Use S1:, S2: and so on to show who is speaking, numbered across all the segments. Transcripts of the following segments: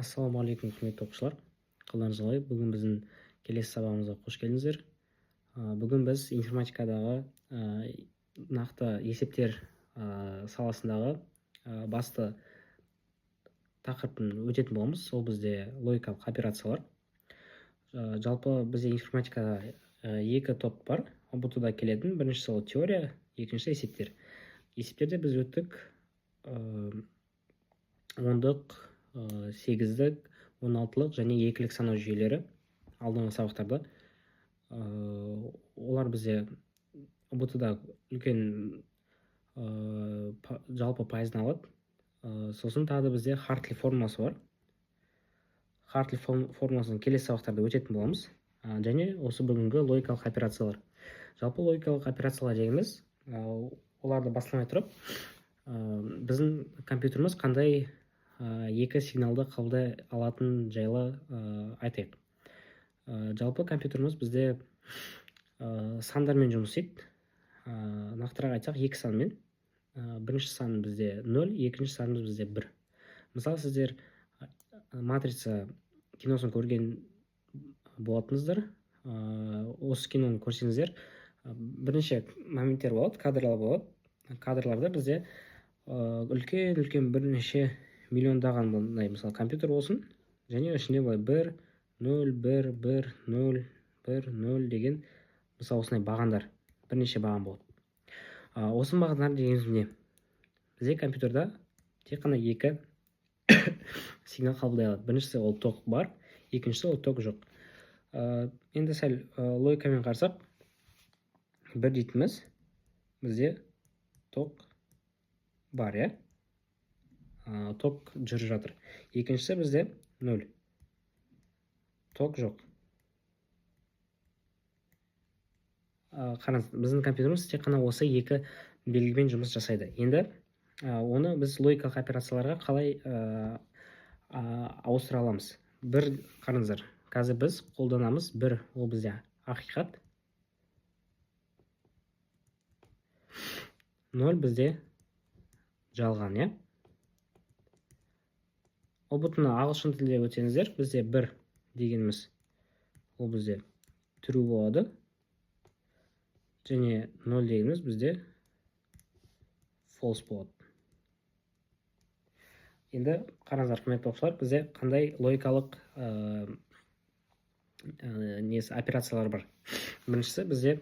S1: Ассалаумағалейкум құрметті оқушылар. Қалдарыңыз қалай? Бүгін біздің келесі сабағымызға қош келдіңіздер. Бүгін біз информатикадағы нақты есептер саласындағы басты тақырыптың өтетін боламыз. Ол бізде логикалық операциялар. Жалпы бізде информатикада екі топ бар. ұбт-да келетін. Біріншісі ол теория, екіншісі есептер. Есептерде біз өттік ондық, сегіздік, 16-лық және екілік санау жүйелері алдыңғы сабақтарда. Олар бізде ұбт-да үлкен жалпы пайызын алады. Сосын тағы да бізде Хартли формуласы бар. Хартли формуласын келесі сабақтарда өтетін боламыз. Және осы бүгінгі логикалық операциялар. Жалпы логикалық операциялар дегеніміз, оларды бастамай тұрып, біздің компьютеріміз қандай екі сигналды қабылдай алатын жайлы айтайық. Жалпы компьютеріміз бізде сандармен жұмыс істейді. Нақтырақ айтсақ, екі санмен. Бірінші сан бізде 0, екінші санымыз бізде 1. Мысалы, сіздер матрица киносын көрген болатыныздар. Осы киноны көрсеңіздер, бірнеше моменттер болады, кадрлар болады. Кадрларда бізде үлкен бірнеше миллиондаған бұндай, мысалы, компьютер болсын, және ішінде былай 1, 0, 1, 1, 0, 1, 0 деген, мысалы, осындай бағандар, бірнеше баған болады. Осы бағандар дегеніміз не? Бізде компьютерда тек қана екі сигнал қабылдай алады. Біріншісі ол ток бар, екіншісі ол ток жоқ. Енді сәл логикамен қарсақ, бір дейтіміз бізде ток бар, е? Ток жүріп жатыр. Екіншісі бізде 0. Ток жоқ. Қараңыз, біздің компьютеріміз тек қана осы екі белгімен жұмыс жасайды. Енді оны біз логикалық операцияларға қалай ауыстыра аламыз? Бір, қараңыздар, қазір біз қолданамыз бір, ол бізде ақиқат. 0 бізде жалған, е? ұбт-ны ағылшын тілде өтсеңіздер, бізде 1 дегеніміз ол бізде true болады. Және 0 дегеніміз бізде false болады. Енді қараңыздар, құрметті оқушылар, бізде қандай логикалық операциялар бар. Біріншісі бізде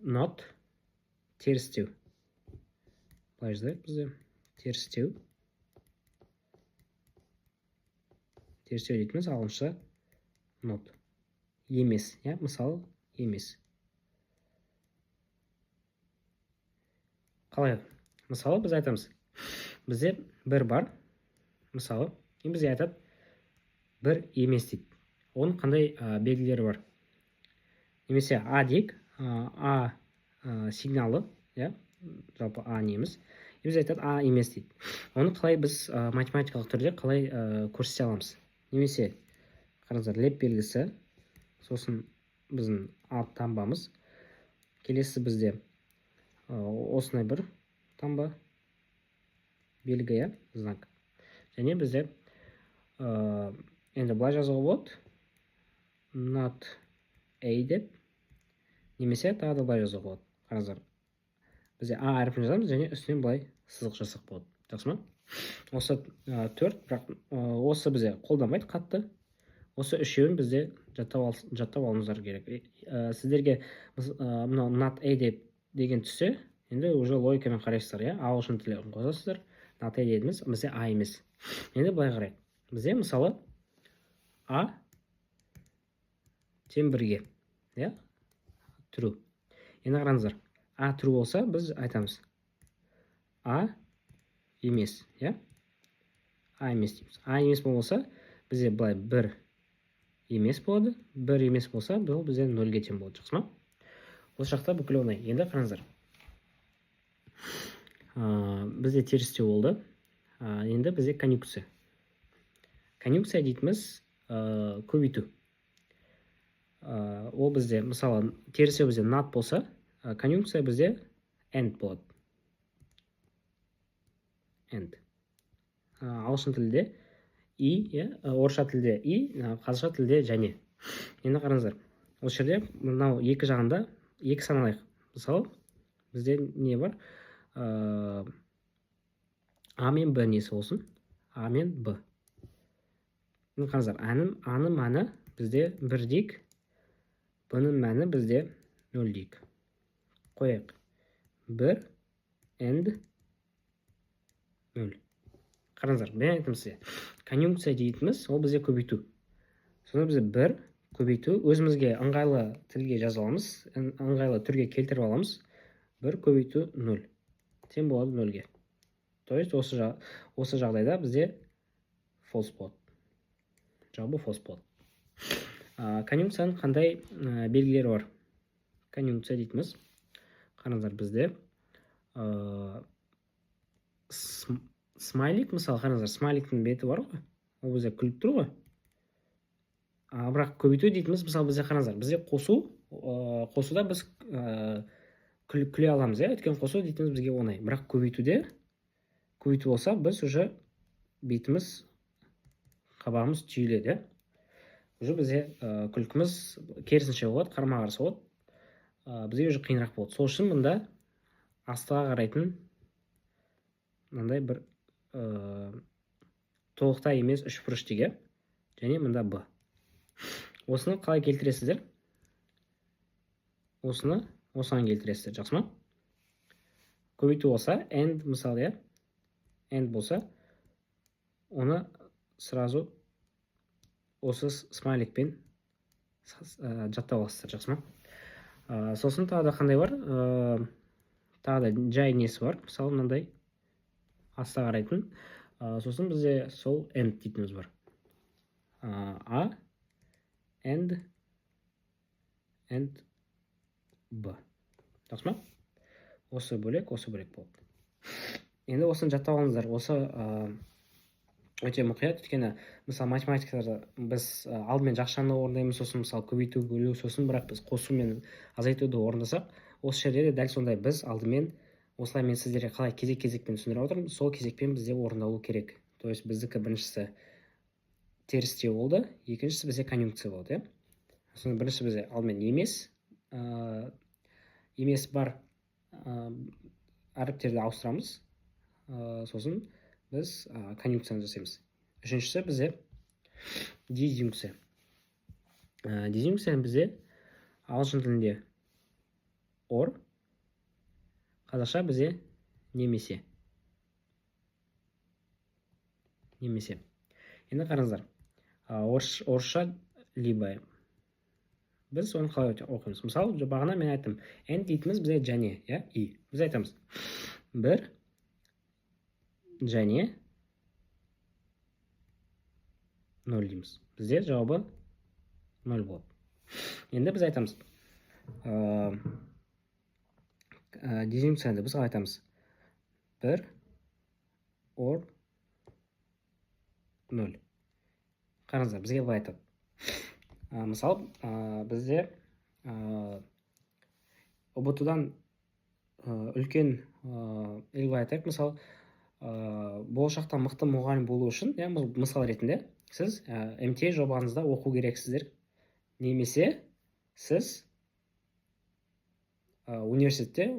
S1: not терістеу. Былай жазайық, бізде терістеу. Терістеу дейтіміз ағылшынша not. Емес, мысалы, емес. Қалай? Мысалы, біз айтамыз, бізде 1 бар, мысалы, бізге айтады 1 емес дейді. Оның қандай белгілері бар? Немесе А дейік, А сигналы, жалпы А неміз. Біз айтады А емес дейді. Оны қалай біз математикалық түрде қалай көрсете аламыз? Немесе, қараңыздар, леп белгісі, сосын біздің ат таңбамыз. Келесі бізде осындай бір таңба белгі, знак. Және бізде енді былай жазуға болады, not A деп, немесе тағы да былай жазуға болады. Қараңыздар, бізде А әріпін жазамыз, және үстінен былай сызық жасақ болады. Жақсы ма? Осы 4, бірақ осы бізде қолданбайды қатты. Осы үшеуін бізде жаттап алыңыздар керек. Сіздерге not A деген түссе, енді уже логикамен қарайсыздар, ағылшын тілін қосасыздар. Not A дедіңіз, бізде А емес. Енді былай қарайық. Бізде мысалы А тең 1-ге, true. Енді қараңыздар, А true болса, біз айтамыз А емес, А емес дейміз. А емес болса, бізде былай 1 емес болады. 1 емес болса, бұл бізде 0-ге тең болады. Жақсы ма? Осы жақта бүкіл оңай. Енді қараңыздар. Бізде терістеу болды. Енді бізде конъюнкция. Конъюнкция дейтіміз көбейту. Ол бізде, мысалы, терістеу бізде not болса, конъюнкция бізде and болады. And. ағылшын тілде и, орысша тілде и, қазақша тілде және. Енді қараңыздар, осы жерде мынау екі жағында екі сан алайық. Мысалы бізде не бар? А мен Б несі болсын? А мен Б. Енді қараңыздар, аның мәні бізде 1 дейік, Б-ның мәні бізде 0 дейік. Қояйық. 1 and 0. Қараңыздар, мен айттым сізге, конъюнкция дейтініміз ол бізде көбейту. Сонда бізде 1 көбейту, өзімізге ыңғайлы тілге жаза аламыз, ыңғайлы түрге келтіріп аламыз. 1 көбейту 0. Тең болады 0-ге. То есть осы жағдайда бізде false болады. Жауабы false болады. Конъюнкцияның қандай белгілері бар? Конъюнкция дейтіміз. Қараңыздар, бізде смайлик, мысалы, қараңыздар, смайликтің беті бар ғой, ол бізде күліп тұр ғой. Бірақ көбейту дейтіміз, мысалы, бізде қараңыздар, бізде қосуда біз күле аламыз, өткен қосу дейтіміз бізге оңай. Бірақ көбейту болса, біз уже бетіміз, қабағымыз түйіледі. Уже бізде күлкіміз керісінше болады, қарама-қарсы болады. Бізге уже қиынырақ болады. Сол үшін мұнда астыға қарайтын мынандай бір толықтай емес үшбұрыш деге, және мұнда Б. Осыны қалай келтіресіздер? Осыған келтіресіздер, жақсы ма? Көбейту болса, and мысалы, and болса, оны сразу осы смайликпен жаттап аласыздар, жақсы ма? Сосын тағы да қандай бар? Тағы да жай несі бар? Мысалы, мынандай астыға қарайтын. Сосын бізде сол and дейтініміз бар. A, and B. Жақсы ма? Осы бөлек болады. Енді осыны жаттап алыңыздар. Осы өте мұқият, өйткені мысалы математикада біз алдымен жақшаны орындаймыз, сосын мысалы көбейту, бөлу, сосын бірақ біз қосу мен азайтуды орындасақ, осы жерде дәл сондай біз алдымен осылай мен сіздерге қалай кезек-кезекпен түсіндіріп отырмын, сол кезекпен бізде орындалу керек. То есть біздікі біріншісі терістеу болды, екіншісі бізде конъюнкция болды, Сосын бірінші бізде алдымен емес бар әріптерді ауыстырамыз, сосын біз конъюнкцияны жасаймыз. Үшіншісі бізде дизъюнкция. Дизъюнкция бізде ағылшын тілінде or, қазақша бізде немесе. Енді қараңыздар, орысша либо. Біз оны қалай оқимыз? Мысалы, бағана мен айттым, and дейтіміз бізде және, и. Біз айтамыз, 1 және 0 дейміз. Бізде жауабы 0 болады. Енді біз айтамыз, дизъюнкцияны біз қалай айтамыз? 1 or 0. Қараңыздар, бізге былай айтады. Мысалы, бізде ұбт-дан үлкен илбай айтайық, мысалы, болашақта мықты мұғалім болу үшін, мысал ретінде, сіз МТ жобаңызда оқу керексіздер, немесе сіз университетте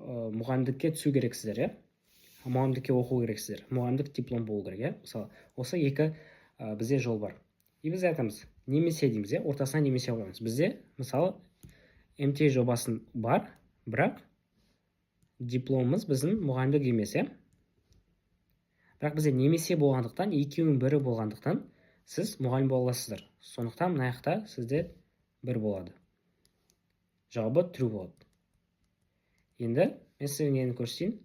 S1: мұғалімдікке түсу керексіздер, мұғалімдікке оқу керексіздер, мұғалімдік диплом болу керек, мысалы, осы екі бізде жол бар. И біз айтамыз, немесе дейміз, ортасына немесе қоямыз. Бізде, мысалы, МТ жобасын бар, бірақ дипломымыз біздің мұғалімдік емес, Бірақ бізде немесе болғандықтан, екеуінің бірі болғандықтан, сіз мұғалім бола аласыздар. Сондықтан мына жақта сізде 1 болады. Жауабы true болады. Енді мен сізге нені көрсетейін?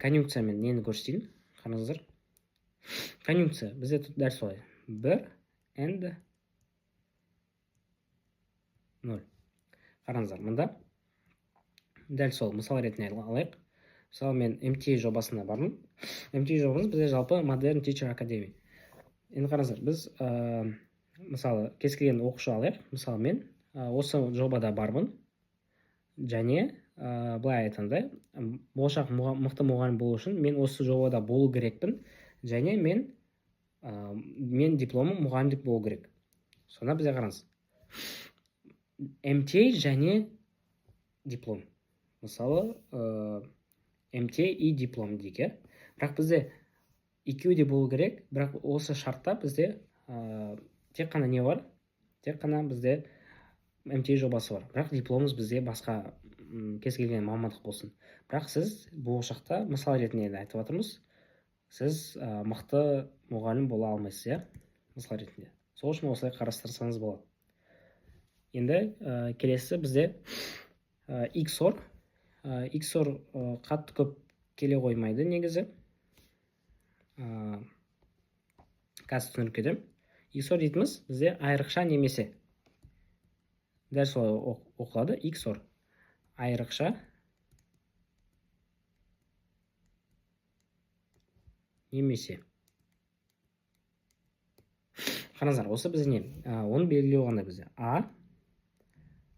S1: Конъюнкциямен нені көрсетейін? Қараңыздар. Конъюнкция бізде дәл солай. 1 and 0. Қараңыздар, мұнда дәл сол мысал ретінде алайық. Мысалы, мен МТ жобасына бардым. МТ жобамыз бізде жалпы Modern Teacher Academy. Енді қараңыздар, біз мысалы кез келген оқушы алайық. Мысалы, мен осы жобада бармын. Және былай айтқанда, болашақ мықты мұғалім болу үшін мен осы жобада болу керекпін, және мен дипломым мұғалімдік болу керек. Сонда бізде қараңыз, MTA және диплом. Мысалы, MTA и диплом дейік. Бірақ бізде екеуі де болу керек, бірақ осы шартта бізде тек қана не бар? Тек қана бізде MTA жобасы бар. Бірақ дипломымыз бізде басқа кез келген мамандық болсын. Бірақ сіз болашақта мысал ретінде айтып жатырмыз, сіз мықты мұғалім бола алмайсыз, мысал ретінде. Сол үшін осылай қарастырсаңыз болады. Енді келесі бізде XOR. XOR қатты көп келе қоймайды негізі. Қазір түсіндіріп кетемін. XOR дейтіміз бізде айрықша немесе. Дәл солай оқылады. XOR. Айрықша немесе. Қараңыздар, осы бізде не? Оны белгілеу қандай бізде?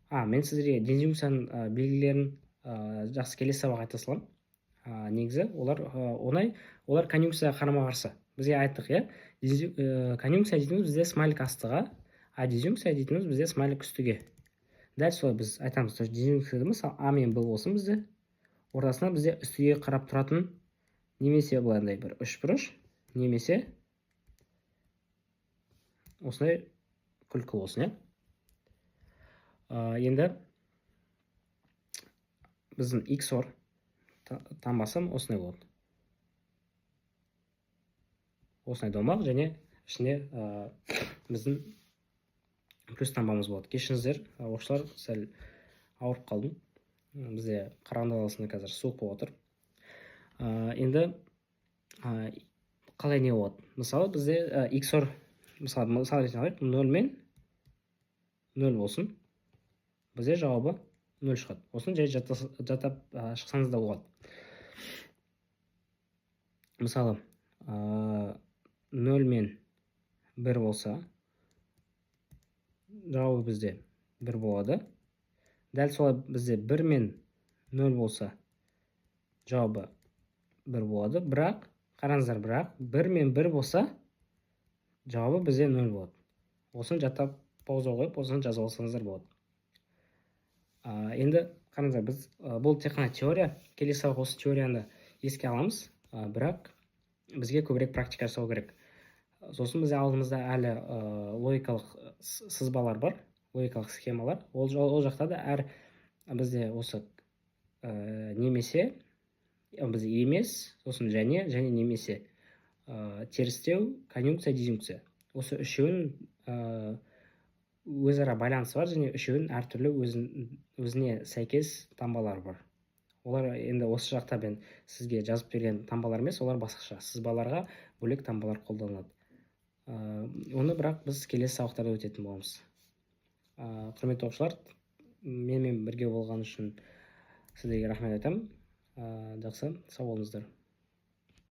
S1: Мен сіздерге дезинфекцияның белгілерін жақсы келесі сабақ айта саламын. Негізі олар конъюнкцияға қарама-қарсы. Бізге айттық, конъюнкция дейтініміз бізде смайлик астыға, дезинфекция дейтініміз бізде смайлик үстіге. Дәл солай біз айтамыз, дезинфекциямыз А мен Б болсын бізде. Ортасына бізде үстіге қарап тұратын немесе былайындай бір үшбұрыш, немесе осындай күлкі болсын, Енді біздің XOR таңбасы осындай болады. Осындай домақ және ішіне біздің плюс таңбамыз болады. Кешіріңіздер, оқушылар, сәл ауырып қалдым. Бізде Қарағанды қаласында қазір суық болып отыр. Енді қалай не болады? Мысалы бізде XOR, мысалы ретінде алайық, 0 мен 0 болсын. Бізде жауабы 0 шығады. Осыны жай жатап шықсаңыз да болады. Мысалы 0 мен 1 болса, жауабы бізде 1 болады. Дәл солай бізде 1 мен 0 болса, жауабы 1 болады. Бірақ, қараңыздар, 1 мен 1 болса, жауабы бізде 0 болады. Осыны жаттап пауза қойып, осыны жазып алсаңыздар болады. Енді қараңыздар, біз бұл тек қана теория, келесі сабақ осы теорияны еске аламыз, бірақ бізге көбірек практика жасау керек. Сосын бізде алдымызда әлі логикалық сызбалар бар, логикалық схемалар. Ол жақта да бізде осы немесе, бізде емес, сосын және немесе, терістеу, конъюнкция, дезинфекция. Осы үшеуін өзара байланысы бар, және үшеуін әртүрлі өзіне сәйкес таңбалар бар. Олар енді осы жақта мен сізге жазып берген таңбалар емес, олар басқаша сызбаларға бөлек таңбалар қолданылады. Оны бірақ біз келесі сабақтарда өтетін боламыз. Құрметті оқушылар, менімен бірге болған үшін сіздерге рахмет айтамын. Жақсы, сау болыңыздар.